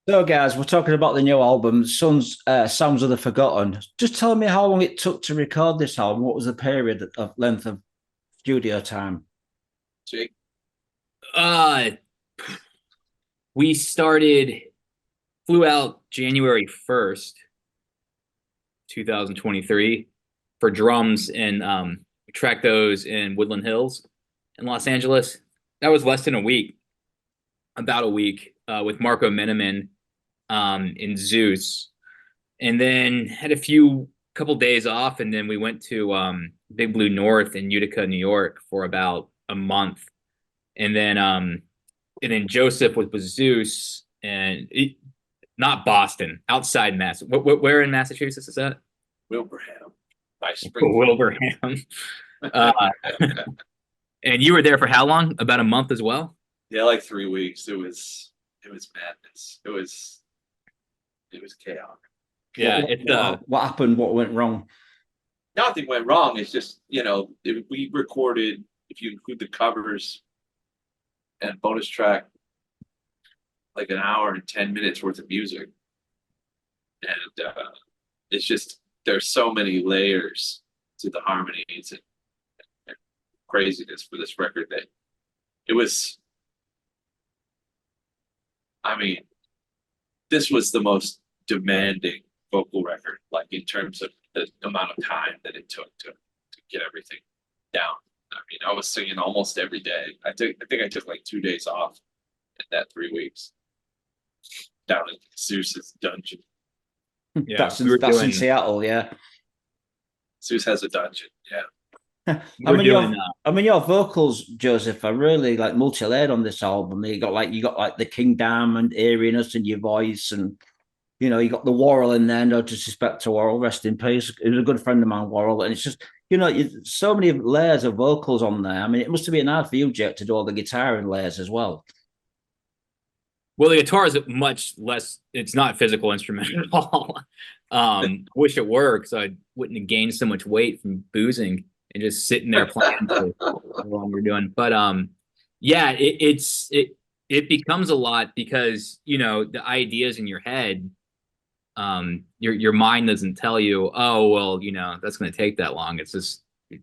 So, guys, we're talking about the new album, Sounds of the Forgotten. Just tell me how long it took to record this album. What was the period of length of studio time? Jake. Uh, we flew out January 1st, 2023 for drums and we tracked those in Woodland Hills in Los Angeles. That was less than a week, about a week, with Marco Miniman in Zeus. And then had a couple days off, and then we went to Big Blue North in Utica, New York for about a month. And then Joseph was with Zeus not Boston, outside Mass. Where in Massachusetts is that? Wilbraham by Springfield. Wilbraham. uh, and you were there for how long? About a month as well? Yeah, like 3 weeks. It was madness. It was chaos. Yeah, what happened? What went wrong? Nothing went wrong. It's just, we recorded, if you include the covers and bonus track, like an hour and 10 minutes worth of music. And it's just, there's so many layers to the harmonies and craziness for this record that it was, I mean, this was the most demanding vocal record, like in terms of the amount of time that it took to get everything down. I mean, I was singing almost every day. I think I took like 2 days off in that 3 weeks down in Zeus's dungeon. Yeah, that's we were that's in doing Seattle, yeah. Zeus has a dungeon. Yeah. we're doing your vocals, Joseph, are really like multi-layered on this album. You got like the King Diamond eeriness in your voice, and you got the Worrell in there. No disrespect to Worrell, rest in peace. He was a good friend of mine, Worrell, and it's just so many layers of vocals on there. I mean, it must have been hard for you, Jake, to do all the guitar and layers as well. Well, the guitar is much less. It's not a physical instrument at all. I wish it were, because I wouldn't have gained so much weight from boozing and just sitting there playing for how long you're doing. But yeah, it becomes a lot because the ideas in your head, your mind doesn't tell you, oh well, that's going to take that long. It's just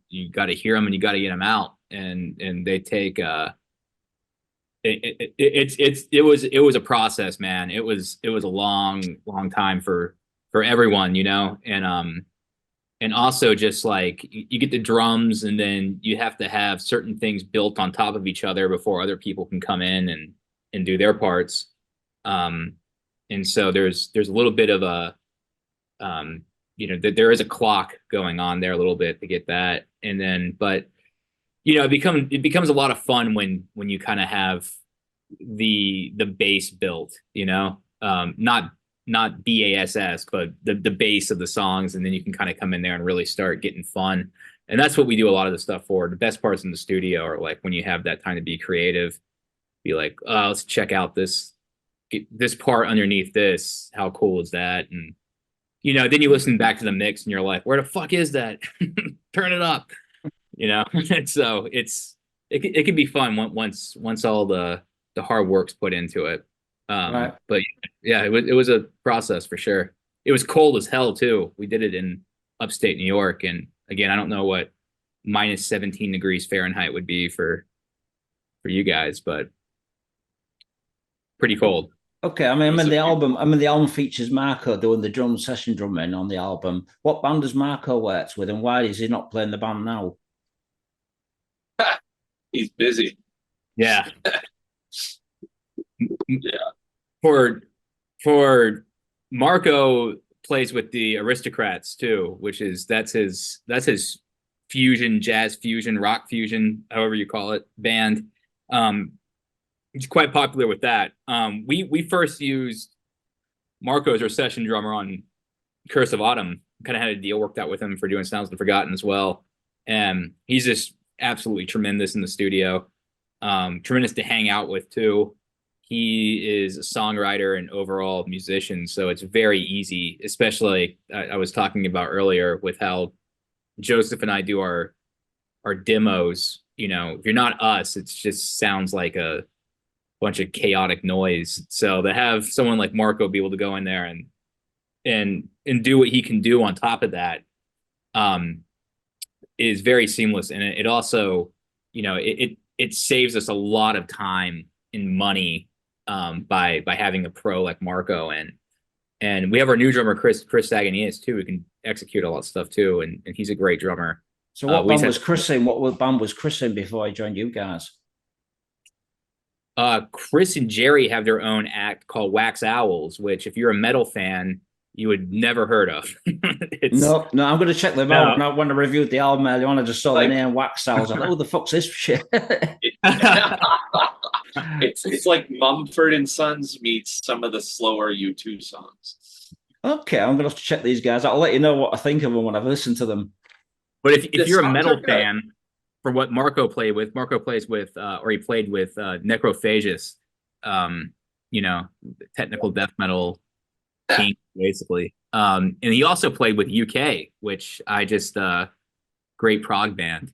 you got to hear them and you got to get them out, and they take it was a process, man. It was a long time for everyone, and also just like you get the drums, and then you have to have certain things built on top of each other before other people can come in and do their parts. And so there's a little bit of a there is a clock going on there a little bit to get that, and then but it becomes a lot of fun when you kind of have the base built, not BASS, but the base of the songs, and then you can kind of come in there and really start getting fun. And that's what we do a lot of the stuff for. The best parts in the studio are like when you have that time to be creative, be like, oh, let's check out this part underneath this. How cool is that? And then you listen back to the mix and you're like, where the fuck is that? Turn it up. And so it can be fun once all the hard work's put into it. Right. But yeah, it was a process for sure. It was cold as hell too. We did it in upstate New York, and again, I don't know what minus 17 degrees Fahrenheit would be for you guys, but pretty cold. Okay, the album features Marco doing the session drumming on the album. What band does Marco work with, and why is he not playing the band now? He's busy. Yeah. Yeah. For Marco plays with the Aristocrats too, that's his fusion, jazz fusion, rock fusion, however you call it, band. He's quite popular with that. We first used Marco as our session drummer on Curse of Autumn. Kind of had a deal worked out with him for doing Sounds of the Forgotten as well. And he's just absolutely tremendous in the studio. Tremendous to hang out with too. He is a songwriter and overall musician, so it's very easy, especially I was talking about earlier with how Joseph and I do our demos. If you're not us, it just sounds like a bunch of chaotic noise. So to have someone like Marco be able to go in there and do what he can do on top of that, is very seamless. And it also, you know, it saves us a lot of time and money by having a pro like Marco. And we have our new drummer, Chris Sagonias, too, who can execute all that stuff too. And he's a great drummer. So what band was Chris in? What band was Chris in before he joined you guys? Chris and Jerry have their own act called Wax Owls, which if you're a metal fan, you would never heard of. No, I'm going to check them out. When I want to review the album earlier on, I just saw the name Wax Owls. Like, who the fuck's this shit? It's like Mumford and Sons meets some of the slower U2 songs. Okay, I'm going to have to check these guys out. I'll let you know what I think of them when I've listened to them. But if you're a metal fan, for what Marco plays with, or he played with Necrophagus, you know, technical death metal king, basically. And he also played with UK, which I just great prog band.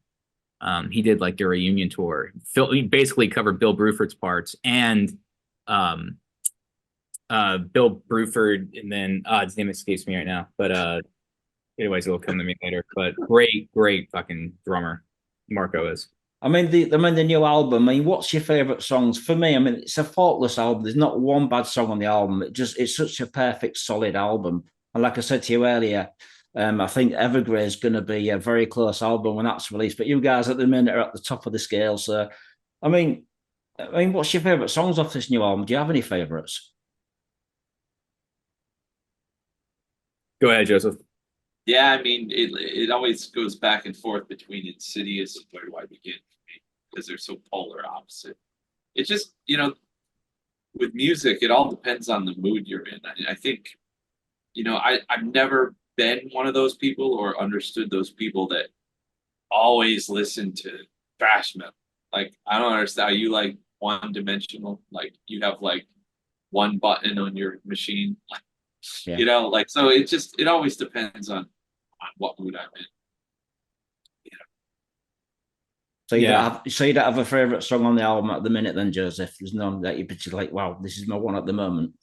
He did like their reunion tour. He basically covered Bill Bruford's parts and Bill Bruford, and then his name escapes me right now. But anyways, it'll come to me later. But great fucking drummer, Marco is. I mean, the new album. I mean, what's your favorite songs? For me, I mean, it's a faultless album. There's not one bad song on the album. It's such a perfect, solid album. And like I said to you earlier, I think Evergrey is going to be a very close album when that's released. But you guys at the minute are at the top of the scale. So, I mean, what's your favorite songs off this new album? Do you have any favorites? Go ahead, Joseph. Yeah, I mean, it always goes back and forth between Insidious and Where Do I Begin, because they're so polar opposite. It's just, you know, with music, it all depends on the mood you're in. I think, you know, I've never been one of those people or understood those people that always listen to thrash metal. Like, I don't understand how you like one-dimensional, like you have like one button on your machine. Yeah. You know, like, so it always depends on what mood I'm in. Yeah. So you don't have a favorite song on the album at the minute, then, Joseph? There's none that you particularly like. Wow, this is my one at the moment.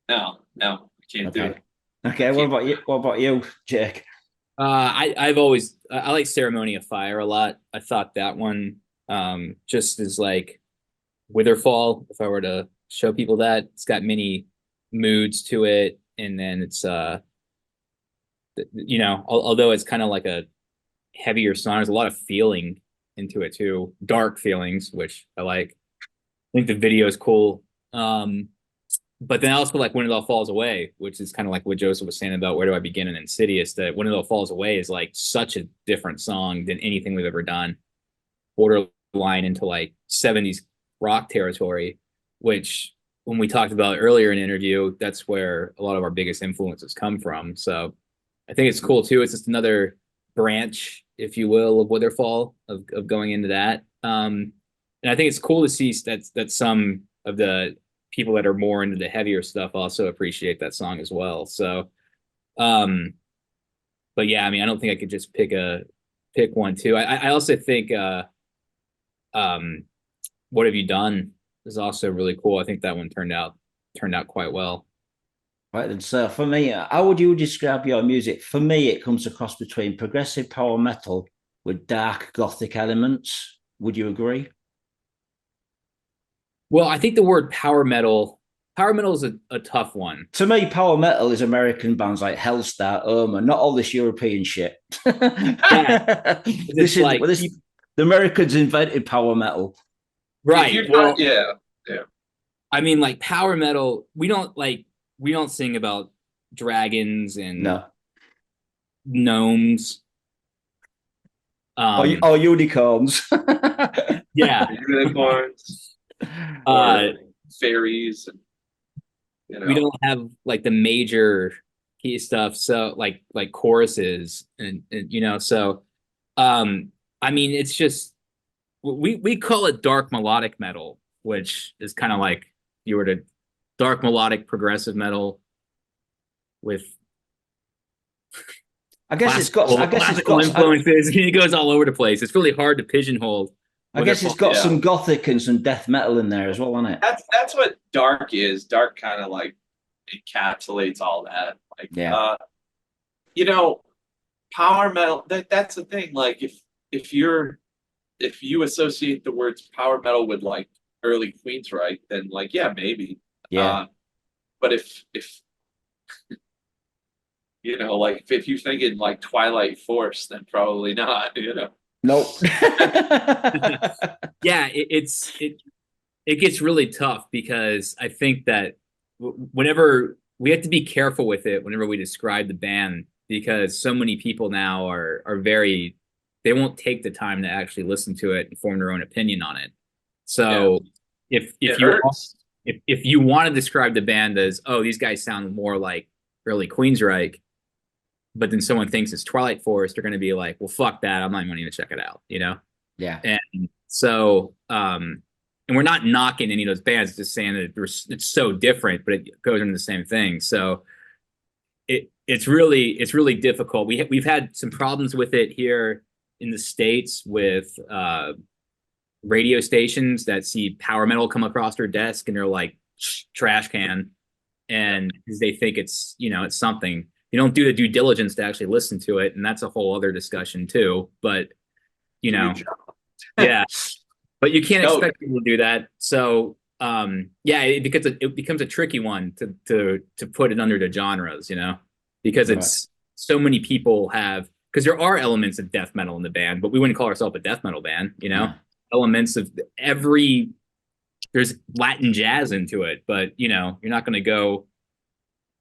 No, I can't do it. Okay, what about you, Jake? I like Ceremony of Fire a lot. I thought that one just is like Witherfall. If I were to show people that, it's got many moods to it. And then it's, you know, although it's kind of like a heavier song, there's a lot of feeling into it too. Dark feelings, which I like. I think the video is cool. But then I also like When It All Falls Away, which is kind of like what Joseph was saying about Where Do I Begin and Insidious, that When It All Falls Away is like such a different song than anything we've ever done. Borderline into like 70s rock territory, which when we talked about earlier in the interview, that's where a lot of our biggest influences come from. So I think it's cool too. It's just another branch, if you will, of Witherfall, of going into that. And I think it's cool to see that some of the people that are more into the heavier stuff also appreciate that song as well. So, but yeah, I mean, I don't think I could just pick one too. I also think, What Have You Done is also really cool. I think that one turned out quite well. Right, and so for me, how would you describe your music? For me, it comes across between progressive power metal with dark gothic elements. Would you agree? Well, I think the word power metal is a tough one. To me, power metal is American bands like Hellstar, Oma, not all this European shit. Yeah. The Americans invented power metal. Right. Well, yeah. I mean, like power metal, we don't sing about dragons and gnomes. Or unicorns. Yeah. Unicorns. Fairies. And, you know. We don't have like the major key stuff. So like choruses and you know, so I mean, it's just we call it dark melodic metal, which is kind of like you were to dark melodic progressive metal with I guess it's got influences. It goes all over the place. It's really hard to pigeonhole I guess it's got some gothic and some death metal in there as well, isn't it? That's what dark is. Dark kind of like encapsulates all that. Like, you know, power metal. That's the thing. Like, if you associate the words power metal with like early Queensryche, then like, yeah, maybe. Yeah. But if you know, like if you're thinking like Twilight Force, then probably not. You know. Nope. Yeah, it gets really tough because I think that whenever we have to be careful with it whenever we describe the band, because so many people now are very, they won't take the time to actually listen to it and form their own opinion on it. So if you want to describe the band as, oh, these guys sound more like early Queensryche, but then someone thinks it's Twilight Force, they're going to be like, well, fuck that, I'm not even going to check it out, you know? Yeah. And so and we're not knocking any of those bands, just saying that it's so different, but it goes into the same thing. So it's really difficult. We've had some problems with it here in the States with radio stations that see power metal come across their desk and they're like, trash can, and they think it's, you know, it's something. You don't do the due diligence to actually listen to it, and that's a whole other discussion too. But you know, yeah, but you can't expect people to do that. So yeah, it becomes a tricky one to put it under the genres, you know, because it's so many people have, because there are elements of death metal in the band, but we wouldn't call ourselves a death metal band, you know. Elements of there's Latin jazz into it, but you know, you're not going to go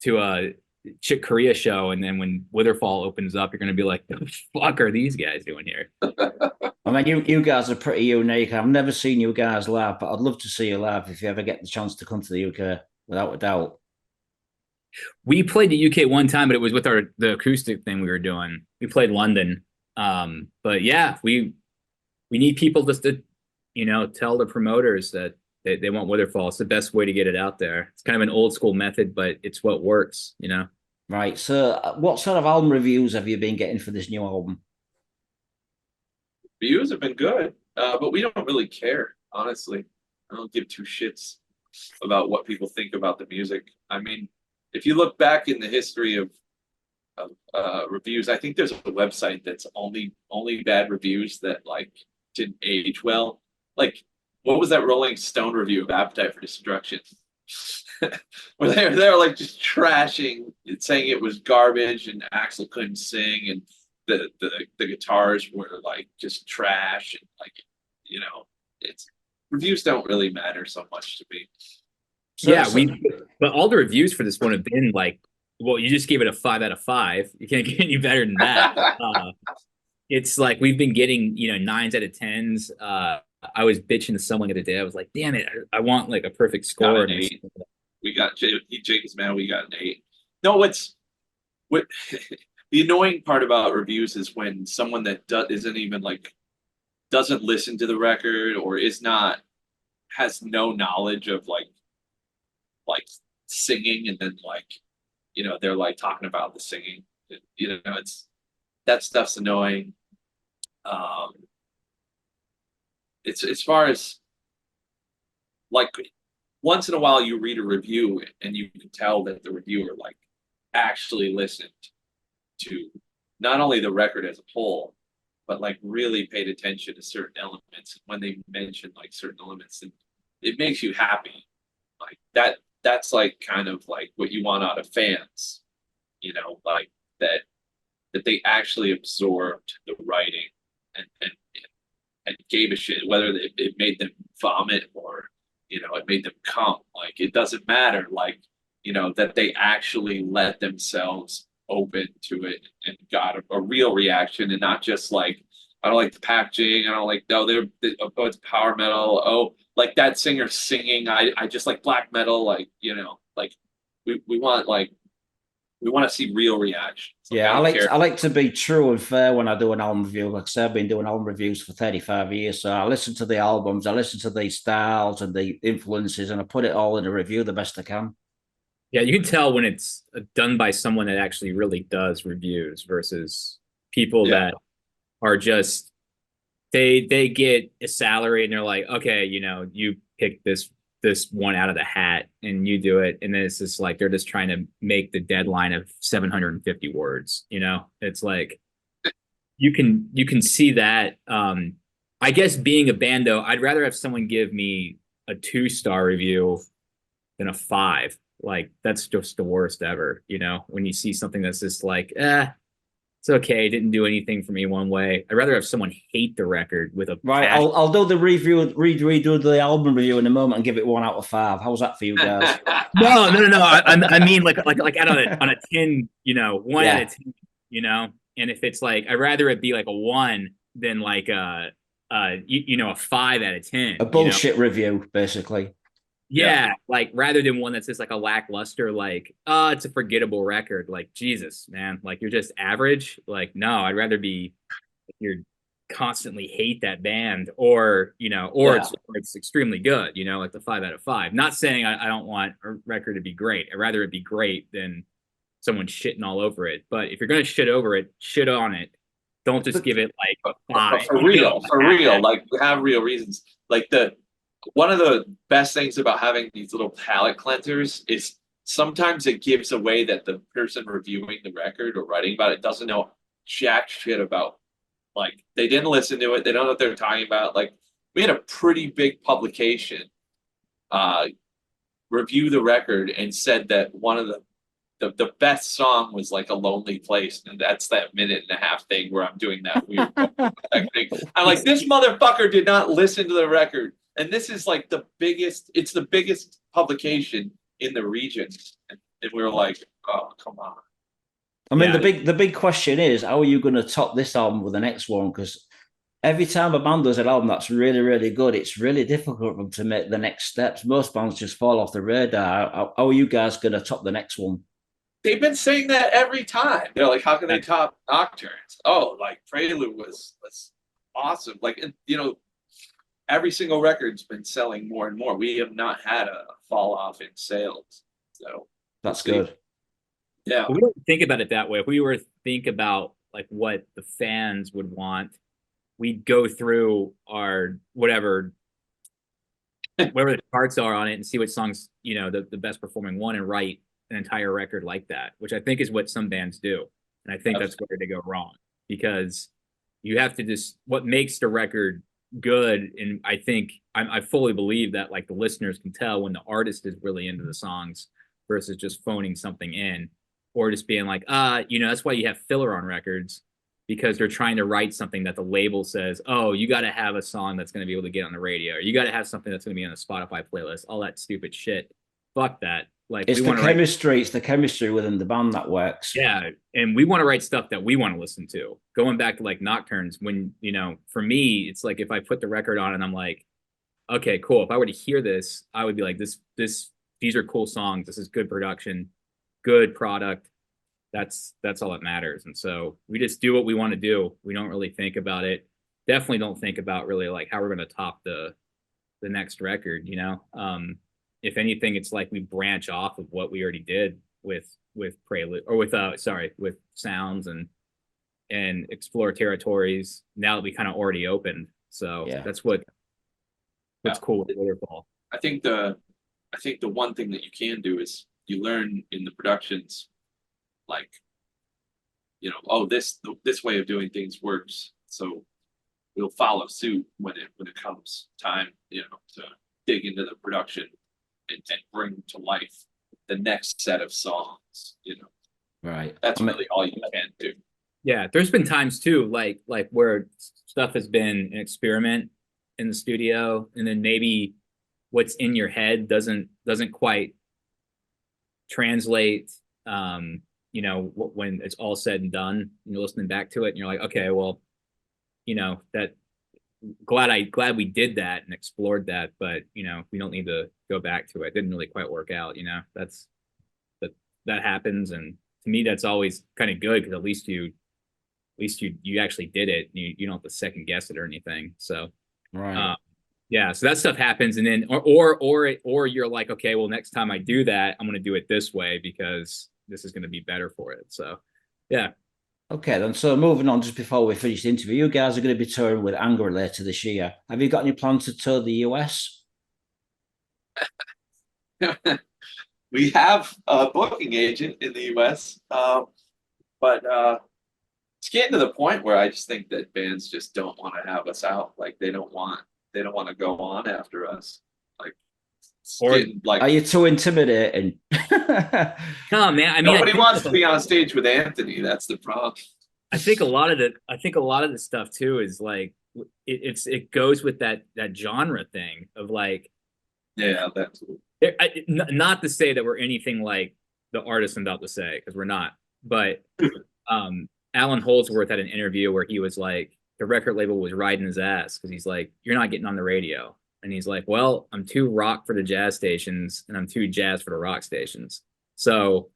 to a Chick Corea show and then when Witherfall opens up, you're going to be like, what the fuck are these guys doing here? I mean, you guys are pretty unique. I've never seen you guys live, but I'd love to see you live if you ever get the chance to come to the UK, without a doubt. We played the UK one time, but it was with the acoustic thing we were doing. We played London. But yeah, we need people just to, you know, tell the promoters that they want Witherfall. It's the best way to get it out there. It's kind of an old school method, but it's what works, you know? Right. So what sort of album reviews have you been getting for this new album? Reviews have been good, but we don't really care, honestly. I don't give two shits about what people think about the music. I mean, if you look back in the history of reviews, I think there's a website that's only bad reviews that like didn't age well. Like, what was that Rolling Stone review of Appetite for Destruction? Where they're like just trashing it, saying it was garbage and Axl couldn't sing and the guitars were like just trash and like, you know, it's reviews don't really matter so much to me. But all the reviews for this one have been like, well, you just gave it a 5 out of 5. You can't get any better than that. It's like we've been getting, you know, 9s out of 10s. I was bitching to someone the other day. I was like, damn it, I want like a perfect score. We got Jake is mad. We got an 8. No, what the annoying part about reviews is when someone that isn't even like doesn't listen to the record or has no knowledge of like singing, and then like, you know, they're like talking about the singing. You know, that stuff's annoying. It's as far as like once in a while you read a review and you can tell that the reviewer like actually listened to not only the record as a whole, but like really paid attention to certain elements. When they mention like certain elements, and it makes you happy. Like that's like kind of like what you want out of fans, you know, like that they actually absorbed the writing and gave a shit whether it made them vomit or, you know, it made them come. Like, it doesn't matter. Like, you know, that they actually let themselves open to it and got a real reaction, and not just like, I don't like the packaging, I don't like, it's power metal, oh, like that singer singing, I just like black metal, like, you know, like we want to see real reactions. Yeah, I like to be true and fair when I do an album review. Like I said, I've been doing album reviews for 35 years. So I listen to the albums, I listen to the styles and the influences, and I put it all in a review the best I can. Yeah, you can tell when it's done by someone that actually really does reviews versus people that are just they get a salary and they're like, okay, you pick this one out of the hat and you do it, and then it's just like they're just trying to make the deadline of 750 words. It's like you can see that. I guess being a band though, I'd rather have someone give me a 2-star review than a 5. Like that's just the worst ever. When you see something that's just like, it's okay, it didn't do anything for me one way. I'd rather have someone hate the record with a Right, passion. I'll do the redo the album review in a moment and give it 1 out of 5. How's that for you guys? No. I mean like out on a 10, 1 Yeah. out of 10, and if it's like, I'd rather it be like a 1 than like a 5 out of 10. A bullshit review, basically. Yeah, like rather than one that's just like a lackluster, like, it's a forgettable record. Like, Jesus, man, like you're just average. Like, no, I'd rather be you're constantly hate that band, or it's extremely good, like the 5 out of 5. Not saying I don't want a record to be great. I'd rather it be great than someone shitting all over it. But if you're gonna shit over it, shit on it. Don't just give it like a 5. For real, like have real reasons. Like one of the best things about having these little palate cleansers is sometimes it gives away that the person reviewing the record or writing about it doesn't know jack shit about. Like they didn't listen to it. They don't know what they're talking about. Like we had a pretty big publication review the record and said that one of the best song was like A Lonely Place, and that's that 1.5-minute thing where I'm doing that weird thing. I'm like, this motherfucker did not listen to the record. And this is like it's the biggest publication in the region. And we were like, oh, come on. I mean, the big question is, how are you going to top this album with the next one? Because every time a band does an album that's really, really good, it's really difficult for them to make the next steps. Most bands just fall off the radar. How are you guys going to top the next one? They've been saying that every time. They're like, how can they top Nocturnes? Oh, like Prelude was awesome. Like, every single record's been selling more and more. We have not had a fall off in sales. So that's good. Yeah. We don't think about it that way. If we were to think about like what the fans would want, we'd go through our whatever the charts are on it and see what songs, the best performing one, and write an entire record like that, which I think is what some bands do. And I think that's where they go wrong, because you have to what makes the record good. And I think I fully believe that like the listeners can tell when the artist is really into the songs versus just phoning something in, or just being like, that's why you have filler on records, because they're trying to write something that the label says, oh, you got to have a song that's going to be able to get on the radio, or you got to have something that's going to be on the Spotify playlist, all that stupid shit. Fuck that. Like, it's the chemistry. It's the chemistry within the band that works. Yeah, and we want to write stuff that we want to listen to. Going back to like Nocturnes, when for me, it's like if I put the record on and I'm like, okay, cool. If I were to hear this, I would be like, these are cool songs. This is good production, good product. That's all that matters. And so we just do what we want to do. We don't really think about it. Definitely don't think about really like how we're going to top the next record. If anything, it's like we branch off of what we already did with Prelude, or with Sounds and explore territories now that we kind of already opened. So that's what's cool with Witherfall. I think the one thing that you can do is you learn in the productions, like, this way of doing things works. So we'll follow suit when it comes time, to dig into the production and bring to life the next set of songs. Right. That's really all you can do. Yeah, there's been times too, like where stuff has been an experiment in the studio, and then maybe what's in your head doesn't quite translate. When it's all said and done, and you're listening back to it, and you're like, okay, well, that glad we did that and explored that, but we don't need to go back to it. It didn't really quite work out. That happens, and to me, that's always kind of good, because at least you actually did it. You don't have to second guess it or anything. So right. So that stuff happens, and then or you're like, okay, well, next time I do that, I'm going to do it this way because this is going to be better for it. So yeah. Okay, then. So moving on, just before we finish the interview, you guys are going to be touring with Angra later this year. Have you got any plans to tour the US? We have a booking agent in the US, but it's getting to the point where I just think that bands just don't want to have us out. Like they don't want to go on after us. Like, Or are you too intimidating? no, man. I mean, nobody wants to be on stage with Anthony. That's the problem. I think a lot of the stuff too is like it goes with that genre thing of like, Yeah, that's not to say that we're anything like the artist I'm about to say, because we're not. But Alan Holdsworth had an interview where he was like, the record label was riding his ass because he's like, you're not getting on the radio. And he's like, well, I'm too rock for the jazz stations and I'm too jazz for the rock stations. So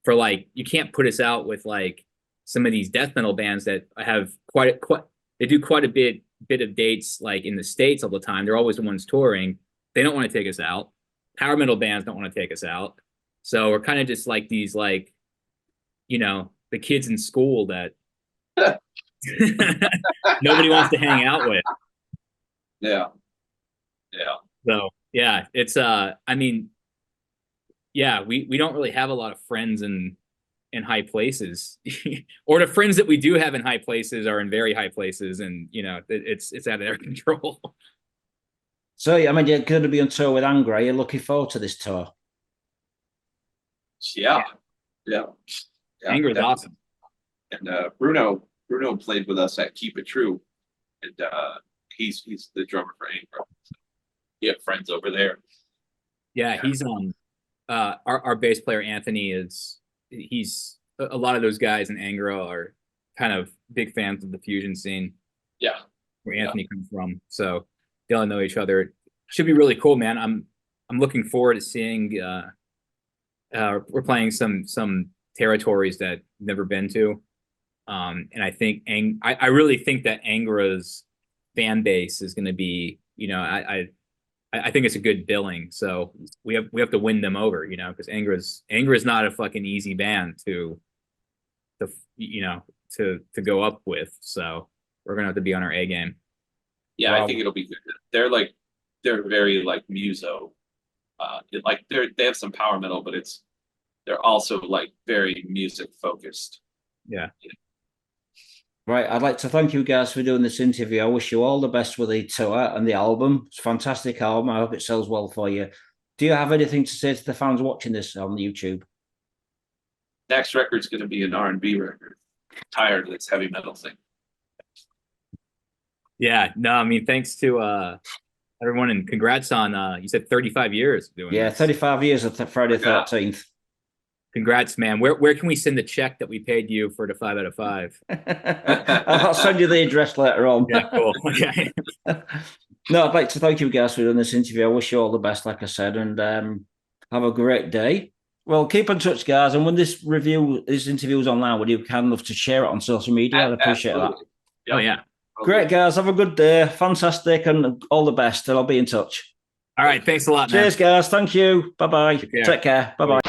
for like, you can't put us out with like some of these death metal bands that have they do quite a bit of dates like in the States all the time. They're always the ones touring. They don't want to take us out. Power metal bands don't want to take us out. So we're kind of just like these, like, you know, the kids in school that nobody wants to hang out with. yeah. So yeah, it's I mean, yeah, we don't really have a lot of friends in high places, or the friends that we do have in high places are in very high places, and you know, it's out of their control. So, I mean, you're going to be on tour with Angra. You're looking forward to this tour. Yeah. Angra's awesome. And Bruno played with us at Keep It True, and he's the drummer for Angra. So he have friends over there. Yeah, he's our bass player Anthony he's a lot of those guys in Angra are kind of big fans of the fusion scene. Yeah, where Anthony comes from. So they all know each other. Should be really cool, man. I'm looking forward to seeing. We're playing some territories that I've never been to, and I think I really think that Angra's fan base is going to be, you know, I think it's a good billing. So we have to win them over, you know, because Angra's not a fucking easy band to go up with. So we're gonna have to be on our A game. Yeah, wow. I think it'll be good. They're very like muso, like they have some power metal, but they're also like very music focused. Yeah. Right, I'd like to thank you guys for doing this interview. I wish you all the best with the tour and the album. It's a fantastic album. I hope it sells well for you. Do you have anything to say to the fans watching this on YouTube? Next record's going to be an R&B record. Tired of this heavy metal thing. Yeah, no, I mean, thanks to everyone, and congrats on you said 35 years doing this. 35 years of Friday the 13th. Congrats, man. Where can we send the check that we paid you for the 5 out of 5? I'll send you the address later on. Yeah, cool. Okay. No, I'd like to thank you guys for doing this interview. I wish you all the best, like I said, and have a great day. Well, keep in touch, guys. And when this interview is online, would you kind enough to share it on social media? I'd appreciate that. Oh, yeah. Great, guys. Have a good day. Fantastic, and all the best. And I'll be in touch. All right. Thanks a lot, man. Cheers, guys. Thank you. Bye-bye. Take care. Bye-bye.